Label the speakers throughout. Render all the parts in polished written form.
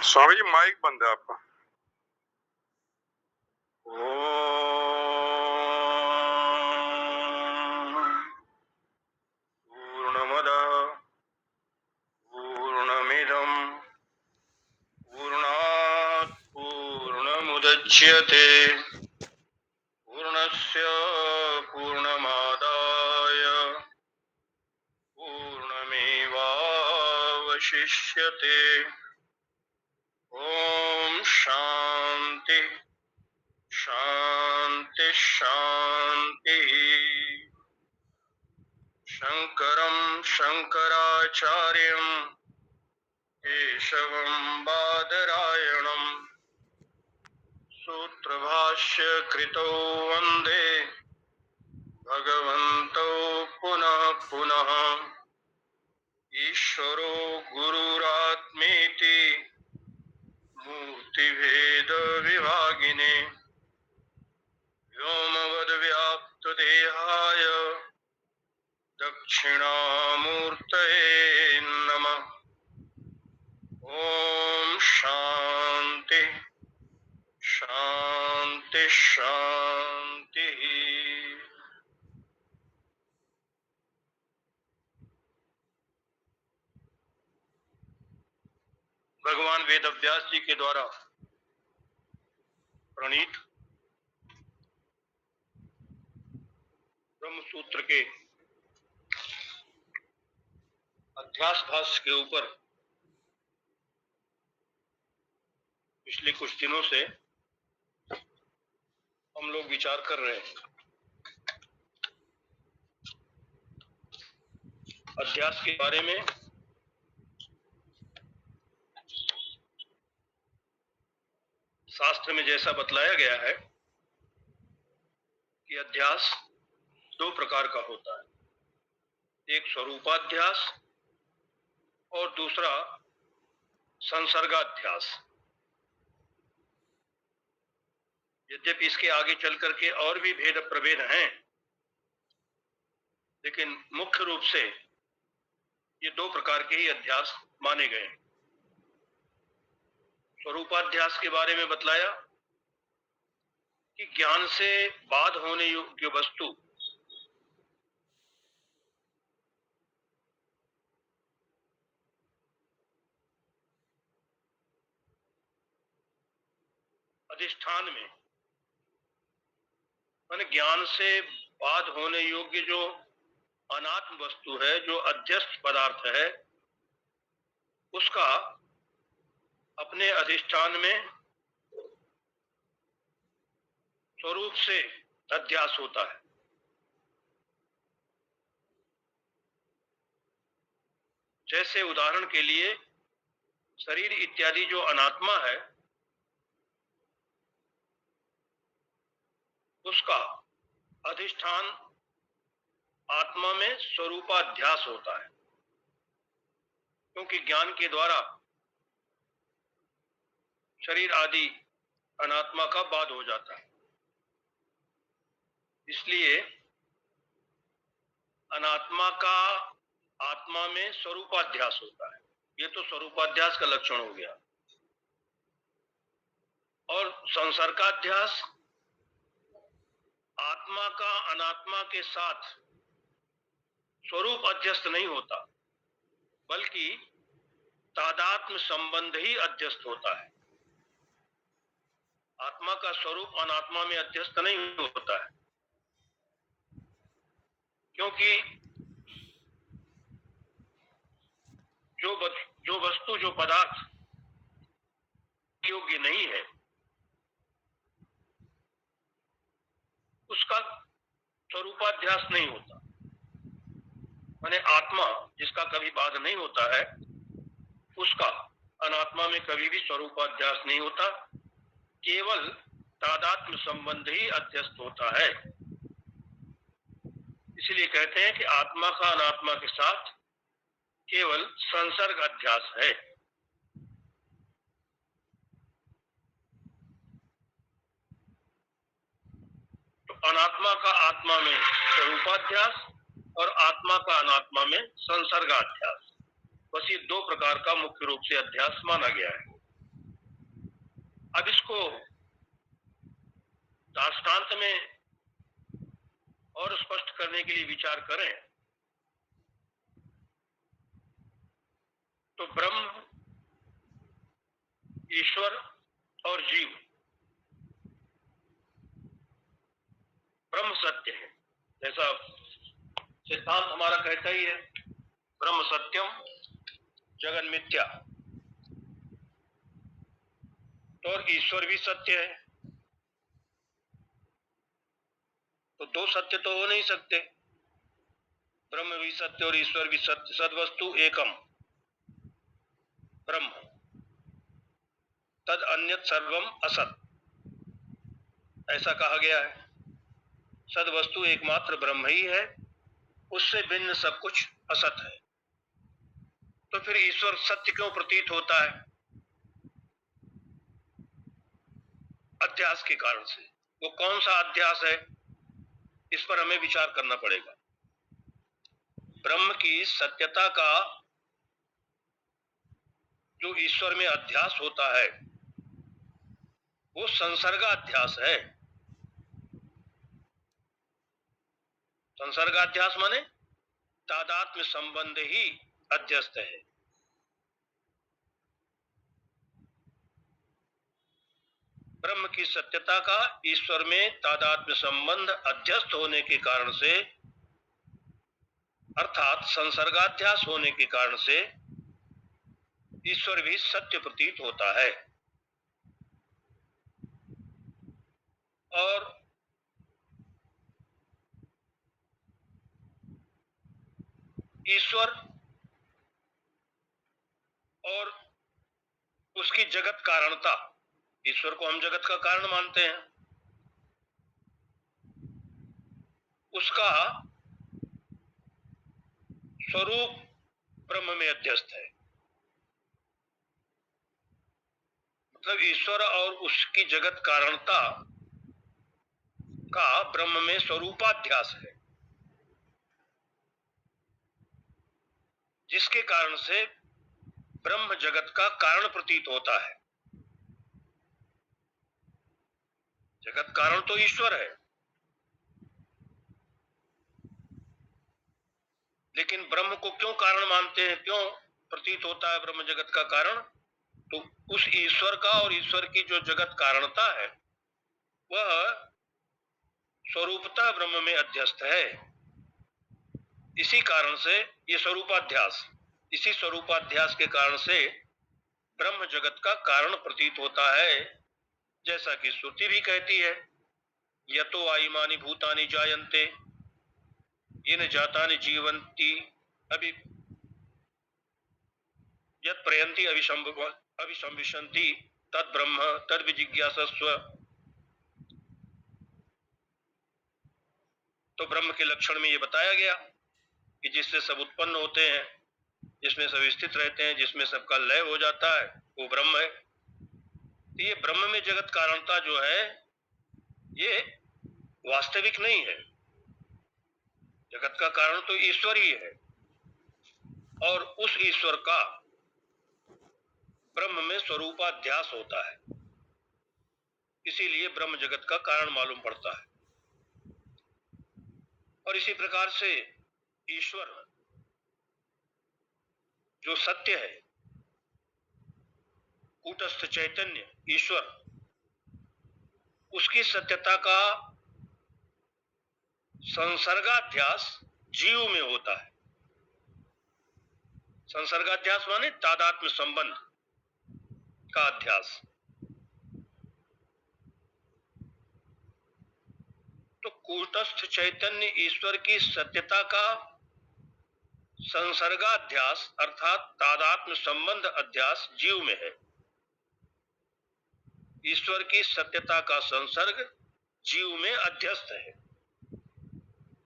Speaker 1: Swami ji mic बंद है आपका। पूर्णमदः पूर्णमिदं पूर्णात् पूर्णमुदच्यते पूर्णस्य पूर्णमादाय पूर्णमेवावशिष्यते। ओम शांति शांति शांति। शंकरं शंकराचार्यं केशवं बादरायणं सूत्रभाष्य कृतौ वन्दे भगवन्तौ पुनः पुनः। ईश्वरो गुरुरात्मेति मूर्तिभेद विभागिने व्योमवद्व्याप्तदेहाय दक्षिणामूर्तये नमः। ओम शांति शांति शांति। भगवान वेदव्यास जी के द्वारा प्रणीत ब्रह्म सूत्र के अध्यास भाष्य के ऊपर पिछले कुछ दिनों से हम लोग विचार कर रहे हैं। अध्यास के बारे में शास्त्र में जैसा बतलाया गया है कि अध्यास दो प्रकार का होता है, एक स्वरूपाध्यास और दूसरा संसर्गाध्यास। यद्यपि इसके आगे चल करके और भी भेद प्रभेद हैं, लेकिन मुख्य रूप से ये दो प्रकार के ही अध्यास माने गए। स्वरूपाध्यास के बारे में बतलाया कि ज्ञान से बाध होने योग्य वस्तु अधिष्ठान में, माने ज्ञान से बाध होने योग्य जो अनात्म वस्तु है, जो अध्यस्त पदार्थ है, उसका अपने अधिष्ठान में स्वरूप से अध्यास होता है। जैसे उदाहरण के लिए शरीर इत्यादि जो अनात्मा है, उसका अधिष्ठान आत्मा में स्वरूपाध्यास होता है, क्योंकि ज्ञान के द्वारा शरीर आदि अनात्मा का बाध हो जाता है। इसलिए अनात्मा का आत्मा में स्वरूपाध्यास होता है। ये तो स्वरूपाध्यास का लक्षण हो गया। और संसर्गाध्यास आत्मा का अनात्मा के साथ स्वरूप अध्यस्त नहीं होता, बल्कि तादात्म्य संबंध ही अध्यस्त होता है। आत्मा का स्वरूप अनात्मा में अध्यस्त नहीं होता है, क्योंकि जो वस्तु, जो पदार्थ योग्य नहीं है, उसका स्वरूपाध्यास नहीं होता। माने आत्मा जिसका कभी बाध नहीं होता है, उसका अनात्मा में कभी भी स्वरूपाध्यास नहीं होता, केवल तादात्म्य संबंध ही अध्यस्त होता है। इसलिए कहते हैं कि आत्मा का अनात्मा के साथ केवल संसर्ग अध्यास है। तो अनात्मा का आत्मा में स्वरूपाध्यास और आत्मा का अनात्मा में संसर्गाध्यास, बस ये दो प्रकार का मुख्य रूप से अध्यास माना गया है। अब इसको दृष्टांत में और स्पष्ट करने के लिए विचार करें तो ब्रह्म, ईश्वर और जीव, ब्रह्म सत्य है, जैसा सिद्धांत हमारा कहता ही है, ब्रह्म सत्यम जगन मिथ्या। तो और ईश्वर भी सत्य है, तो दो सत्य तो हो नहीं सकते। ब्रह्म भी सत्य और ईश्वर भी सत्य। सद्वस्तु एकम ब्रह्म, तद अन्यत सर्वम असत, ऐसा कहा गया है। सद्वस्तु एकमात्र ब्रह्म ही है, उससे भिन्न सब कुछ असत है। तो फिर ईश्वर सत्य क्यों प्रतीत होता है? अध्यास के कारण से। वो कौन सा अध्यास है, इस पर हमें विचार करना पड़ेगा। ब्रह्म की सत्यता का जो ईश्वर में अध्यास होता है वो संसर्गाध्यास है। संसर्गाध्यास माने तादात्म्य संबंध ही अध्यस्त है। ब्रह्म की सत्यता का ईश्वर में तादात्म्य संबंध अध्यस्त होने के कारण से, अर्थात संसर्गाध्यास होने के कारण से ईश्वर भी सत्य प्रतीत होता है। और ईश्वर और उसकी जगत कारणता, ईश्वर को हम जगत का कारण मानते हैं, उसका स्वरूप ब्रह्म में अध्यस्त है। मतलब ईश्वर और उसकी जगत कारणता का ब्रह्म में स्वरूपाध्यास है, जिसके कारण से ब्रह्म जगत का कारण प्रतीत होता है। जगत कारण तो ईश्वर है, लेकिन ब्रह्म को क्यों कारण मानते हैं, क्यों प्रतीत होता है ब्रह्म जगत का कारण? तो उस ईश्वर का और ईश्वर की जो जगत कारणता है वह स्वरूपता ब्रह्म में अध्यस्त है। इसी कारण से ये स्वरूपाध्यास, इसी स्वरूपाध्यास के कारण से ब्रह्म जगत का कारण प्रतीत होता है। जैसा कि श्रुति भी कहती है, यतो आइमानि भूतानि जायन्ते येन जातानि जीवन्ति अभि यत् प्रयन्ति अभिसंविशन्ति तद ब्रह्म तद विजिज्ञासस्व। तो ब्रह्म के लक्षण में ये बताया गया कि जिससे सब उत्पन्न होते हैं, जिसमें सब स्थित रहते हैं, जिसमें सबका लय हो जाता है, वो ब्रह्म है। तो ये ब्रह्म में जगत कारणता जो है ये वास्तविक नहीं है। जगत का कारण तो ईश्वर ही है, और उस ईश्वर का ब्रह्म में स्वरूपाध्यास होता है, इसीलिए ब्रह्म जगत का कारण मालूम पड़ता है। और इसी प्रकार से ईश्वर जो सत्य है, कूटस्थ चैतन्य ईश्वर, उसकी सत्यता का संसर्गाध्यास जीव में होता है। संसर्गाध्यास माने तादात्म्य संबंध का अध्यास। तो कूटस्थ चैतन्य ईश्वर की सत्यता का संसर्गाध्यास अर्थात तादात्म्य संबंध अध्यास जीव में है। ईश्वर की सत्यता का संसर्ग जीव में अध्यस्त है,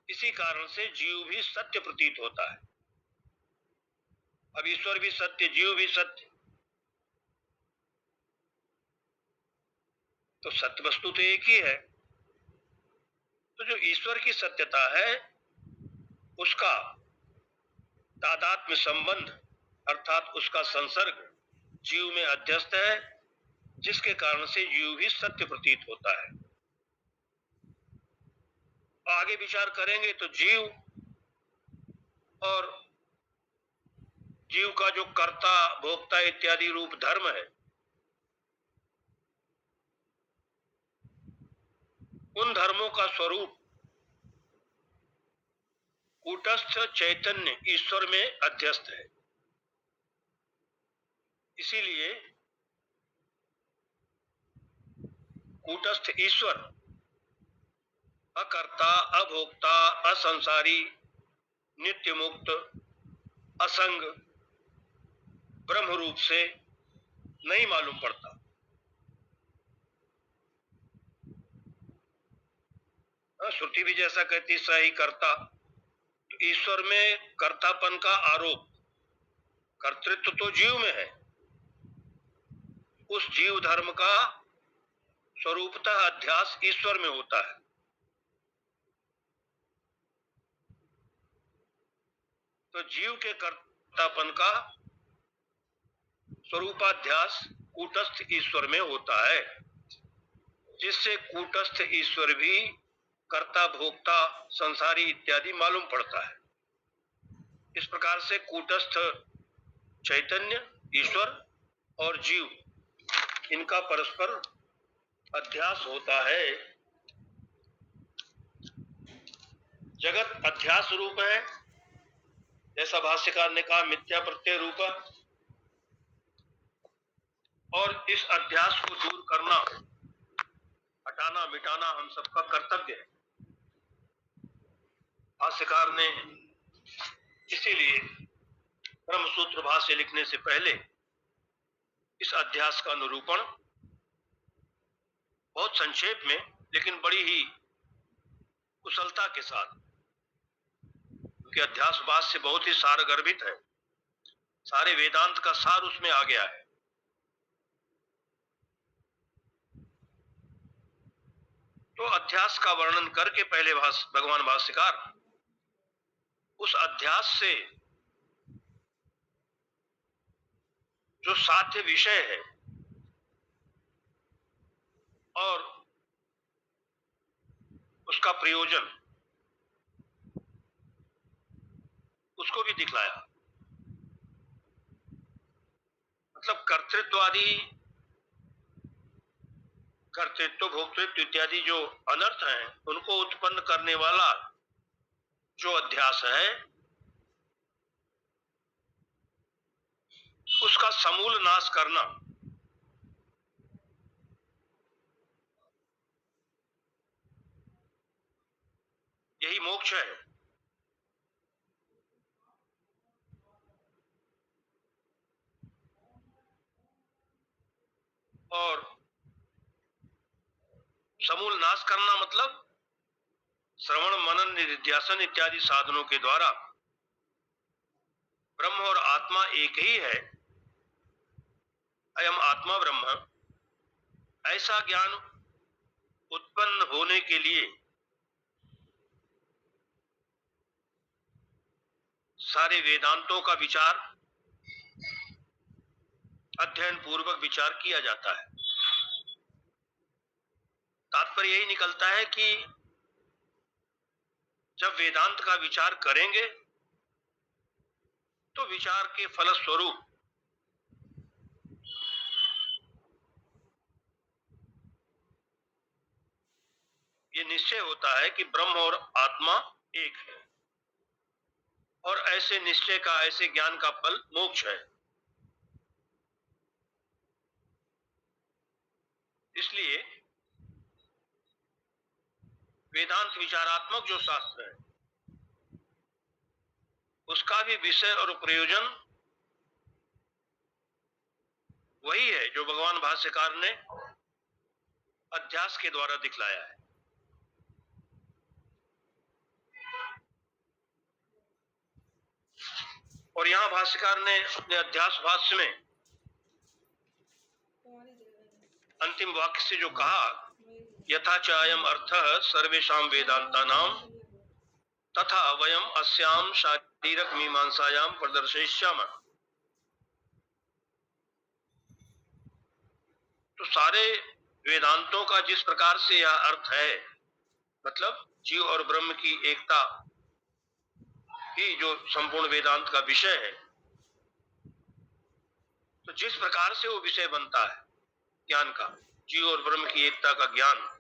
Speaker 1: इसी कारण से जीव भी सत्य प्रतीत होता है। अब ईश्वर भी सत्य, जीव भी सत्य, तो सत्य वस्तु तो एक ही है। तो जो ईश्वर की सत्यता है उसका तादात्म्य संबंध अर्थात उसका संसर्ग जीव में अध्यस्त है, जिसके कारण से जीव भी सत्य प्रतीत होता है। आगे विचार करेंगे तो जीव और जीव का जो कर्ता भोक्ता इत्यादि रूप धर्म है, उन धर्मों का स्वरूप कूटस्थ चैतन्य ईश्वर में अध्यस्त है। इसीलिए कूटस्थ ईश्वर अकर्ता, अभोक्ता, असंसारी, नित्य मुक्त, असंग ब्रह्म रूप से नहीं मालूम पड़ता। श्रुति भी जैसा कहती सही कर्ता, तो ईश्वर में कर्तापन का आरोप, कर्तृत्व तो जीव में है, उस जीव धर्म का स्वरूपतः अध्यास ईश्वर में होता है। तो जीव के कर्तापन का स्वरूपाध्यास कूटस्थ ईश्वर में होता है, जिससे कूटस्थ ईश्वर भी कर्ता भोक्ता संसारी इत्यादि मालूम पड़ता है। इस प्रकार से कूटस्थ चैतन्य ईश्वर और जीव, इनका परस्पर अध्यास होता है। जगत अध्यास रूप है, जैसा भाष्यकार ने कहा मिथ्या प्रत्यय रूप, और इस अध्यास को दूर करना, हटाना मिटाना हम सबका कर्तव्य है। भाष्यकार ने इसीलिए ब्रह्मसूत्र भाष्य लिखने से पहले इस अध्यास का निरूपण बहुत संक्षेप में लेकिन बड़ी ही कुशलता के साथ, क्योंकि अध्यास भाष्य बहुत ही सारगर्भित है, सारे वेदांत का सार उसमें आ गया है। तो अध्यास का वर्णन करके पहले भगवान भाष्यकार उस अध्यास से जो साध्य विषय है और उसका प्रयोजन, उसको भी दिखलाया। मतलब कर्तृत्व भोक्तृत्व इत्यादि जो अनर्थ हैं, उनको उत्पन्न करने वाला जो अध्यास है, उसका समूल नाश करना, यही मोक्ष है। और समूल नाश करना मतलब श्रवण मनन निधिध्यासन इत्यादि साधनों के द्वारा ब्रह्म और आत्मा एक ही है, अयम आत्मा ब्रह्म, ऐसा ज्ञान उत्पन्न होने के लिए सारे वेदांतों का विचार, अध्ययन पूर्वक विचार किया जाता है। तात्पर्य यही निकलता है कि जब वेदांत का विचार करेंगे तो विचार के फलस्वरूप ये निश्चय होता है कि ब्रह्म और आत्मा एक है, और ऐसे निश्चय का, ऐसे ज्ञान का फल मोक्ष है। इसलिए वेदांत विचारात्मक जो शास्त्र है, उसका भी विषय और प्रयोजन वही है जो भगवान भाष्यकार ने अध्यास के द्वारा दिखलाया है। और यहां भाष्यकार ने अपने अध्यास भाष्य में अंतिम वाक्य से जो कहा, यथा चायम अर्थः सर्वेषां वेदांतानां तथा वयम अस्याम शारीरक मीमांसायाम प्रदर्शयिष्यामः। तो सारे वेदांतों का जिस प्रकार से यह अर्थ है, मतलब जीव और ब्रह्म की एकता ही जो संपूर्ण वेदांत का विषय है, तो जिस प्रकार से वो विषय बनता है ज्ञान का, जीव और ब्रह्म की एकता का ज्ञान,